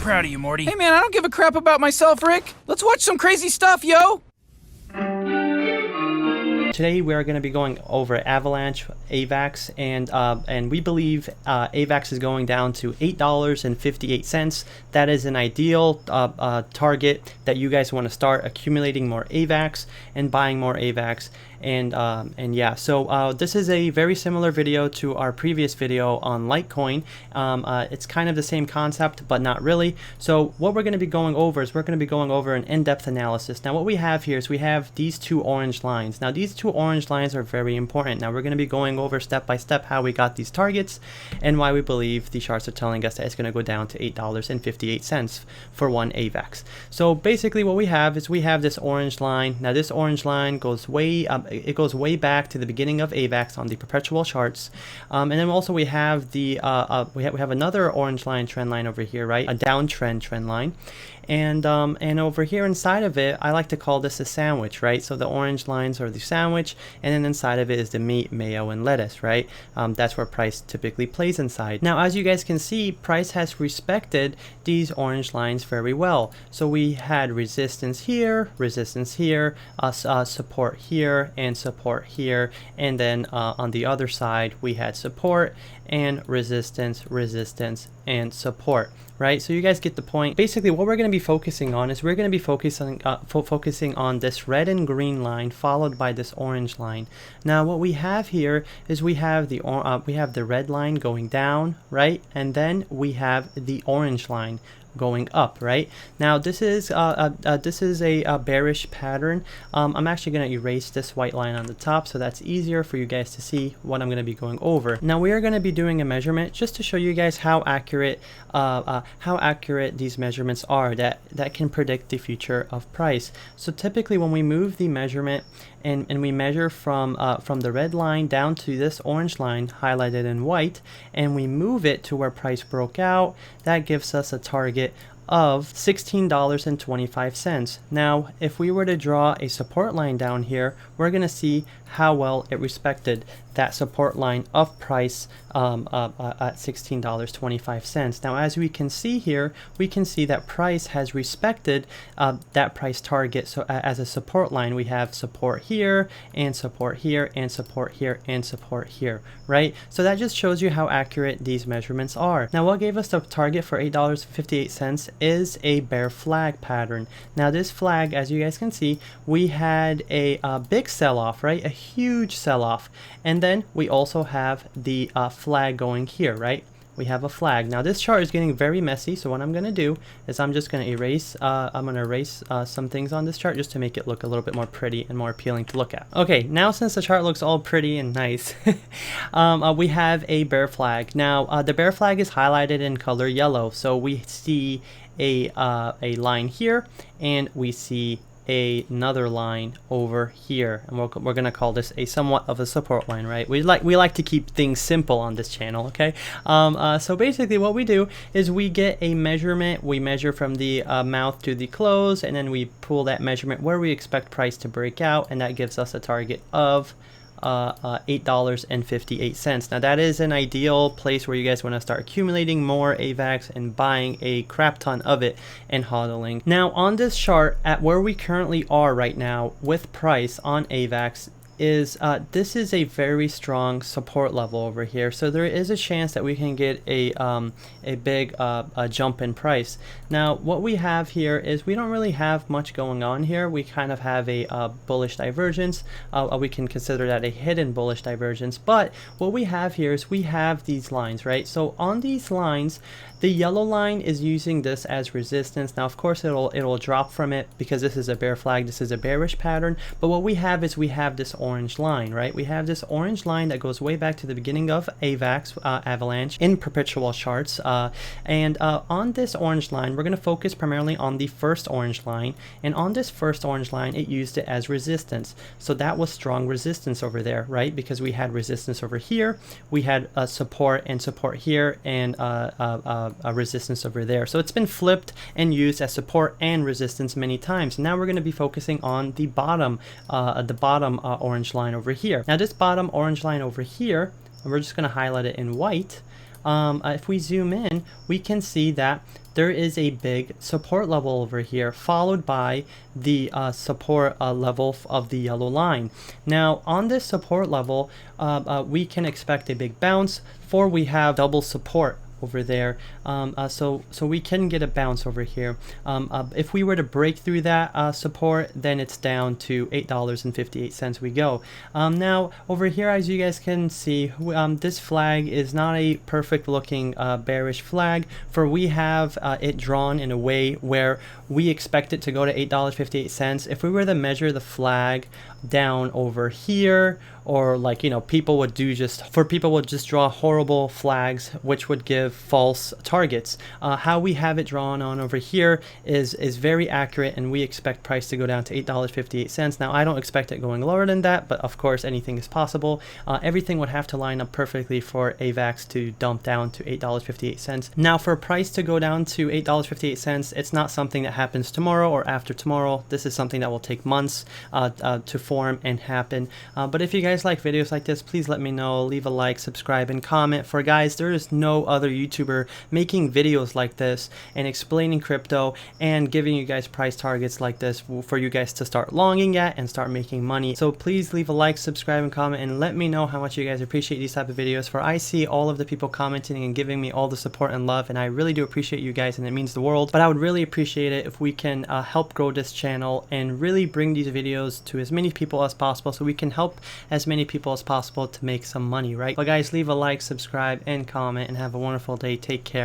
proud of you, Morty. Hey man, I don't give a crap about myself, Rick. Let's watch some crazy stuff, yo! Today we are going to be going over Avalanche, AVAX, and we believe AVAX is going down to $8.58. That is an ideal target that you guys want to start accumulating more AVAX and buying more AVAX. And yeah, so this is a very similar video to our previous video on Litecoin. It's kind of the same concept, but not really. So what we're going to be going over is we're going to be going over an in-depth analysis. Now what we have here is we have these two orange lines. Now these two orange lines are very important. Now we're going to be going over step by step how we got these targets and why we believe the charts are telling us that it's going to go down to $8.58 for one AVAX. So basically what we have is we have this orange line. Now this orange line goes way it goes way back to the beginning of AVAX on the perpetual charts, and then also we have the we have another orange line trend line over here, right? A downtrend trend line, and over here inside of it, I like to call this a sandwich, right? So the orange lines are the sandwich, and then inside of it is the meat, mayo, and lettuce, right? That's where price typically plays inside. Now, as you guys can see, price has respected these orange lines very well. So we had resistance here, support here, and support here, and then on the other side we had support and resistance, and support, right? So you guys get the point. Basically what we're going to be focusing on is we're going to be focusing on this red and green line followed by this orange line. Now what we have here is we have the red line going down, right? And then we have the orange line going up, right? Now this is a bearish pattern. I'm actually going to erase this white line on the top so that's easier for you guys to see what I'm going to be going over. Now we are going to be doing a measurement just to show you guys how accurate these measurements are that can predict the future of price. So typically when we move the measurement and we measure from the red line down to this orange line highlighted in white, and we move it to where price broke out, that gives us a target of $16.25. Now if we were to draw a support line down here, we're going to see how well it respected that support line of price at $16.25. Now as we can see here, we can see that price has respected that price target. So as a support line, we have support here and support here and support here and support here, right? So that just shows you how accurate these measurements are. Now what gave us the target for $8.58 is a bear flag pattern. Now this flag, as you guys can see, we had a big sell-off, right? A huge sell-off, and then we also have the flag going here, right? We have a flag. Now this chart is getting very messy, so what I'm going to do is I'm just going to erase some things on this chart just to make it look a little bit more pretty and more appealing to look at. Okay, now since the chart looks all pretty and nice, we have a bear flag. Now the bear flag is highlighted in color yellow, so we see a line here and we see another line over here, and we're going to call this a somewhat of a support line, right? We like to keep things simple on this channel, okay? So basically what we do is we get a measurement. We measure from the mouth to the close, and then we pull that measurement where we expect price to break out, and that gives us a target of $8.58. Now that is an ideal place where you guys want to start accumulating more AVAX and buying a crap ton of it and hodling. Now on this chart, at where we currently are right now with price on AVAX, is this is a very strong support level over here, so there is a chance that we can get a big jump in price. Now what we have here is we don't really have much going on here. We kind of have a bullish divergence. We can consider that a hidden bullish divergence, but what we have here is we have these lines, right? So on these lines, the yellow line is using this as resistance. Now of course it'll drop from it because this is a bear flag, this is a bearish pattern, but what we have is we have this orange line, right? We have this orange line that goes way back to the beginning of AVAX, Avalanche, in perpetual charts, and on this orange line we're going to focus primarily on the first orange line, and on this first orange line it used it as resistance. So that was strong resistance over there, right? Because we had resistance over here, we had support here, and a resistance over there. So it's been flipped and used as support and resistance many times. Now we're going to be focusing on the bottom orange line over here. Now this bottom orange line over here, and we're just going to highlight it in white. if we zoom in, we can see that there is a big support level over here, followed by the support level of the yellow line. Now on this support level, we can expect a big bounce, for we have double support over there, so we can get a bounce over here. If we were to break through that support, then it's down to $8.58 we go. Now over here, as you guys can see, this flag is not a perfect looking bearish flag, for we have it drawn in a way where we expect it to go to $8.58. If we were to measure the flag down over here, or like, you know, people would just draw horrible flags which would give false targets. How we have it drawn on over here is very accurate, and we expect price to go down to $8.58. Now I don't expect it going lower than that, but of course anything is possible. Everything would have to line up perfectly for AVAX to dump down to $8.58. Now for price to go down to $8.58, it's not something that happens tomorrow or after tomorrow. This is something that will take months to form and happen. But if you guys like videos like this, please let me know. Leave a like, subscribe, and comment. For guys, there is no other YouTuber making videos like this and explaining crypto and giving you guys price targets like this for you guys to start longing at and start making money. So please leave a like, subscribe, and comment, and let me know how much you guys appreciate these type of videos, for I see all of the people commenting and giving me all the support and love, and I really do appreciate you guys, and it means the world. But I would really appreciate it if we can help grow this channel and really bring these videos to as many people as possible, so we can help as many people as possible to make some money, right? But guys, leave a like, subscribe, and comment, and have a wonderful day. Take care.